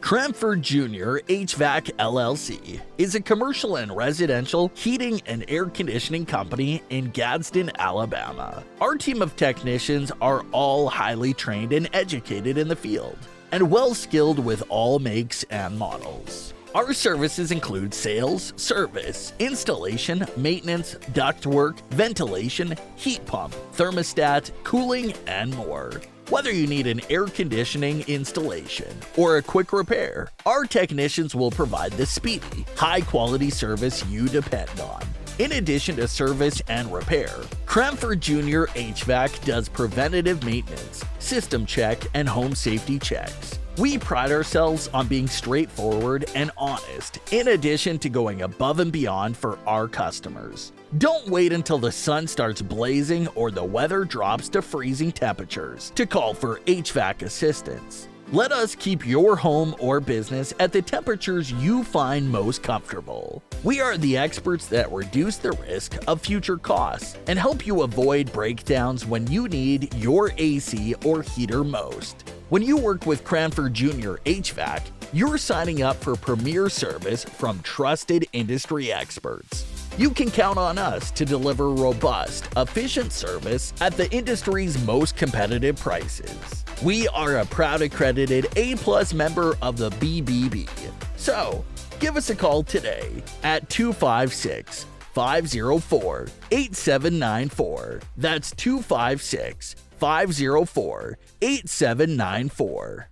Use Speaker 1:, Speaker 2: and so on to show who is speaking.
Speaker 1: Cranford Jr. HVAC LLC is a commercial and residential heating and air conditioning company in Gadsden, Alabama. Our team of technicians are all highly trained and educated in the field, and well skilled with all makes and models. Our services include sales, service, installation, maintenance, ductwork, ventilation, heat pump, thermostat, cooling, and more. Whether you need an air conditioning installation or a quick repair, our technicians will provide the speedy, high-quality service you depend on. In addition to service and repair, Cranford Jr. HVAC does preventative maintenance, system check, and home safety checks. We pride ourselves on being straightforward and honest, in addition to going above and beyond for our customers. Don't wait until the sun starts blazing or the weather drops to freezing temperatures to call for HVAC assistance. Let us keep your home or business at the temperatures you find most comfortable. We are the experts that reduce the risk of future costs and help you avoid breakdowns when you need your AC or heater most. When you work with Cranford Jr. HVAC, you're signing up for premier service from trusted industry experts. You can count on us to deliver robust, efficient service at the industry's most competitive prices. We are a proud accredited A+ member of the BBB. So, give us a call today at 256-504-8794. That's 256-504-8794.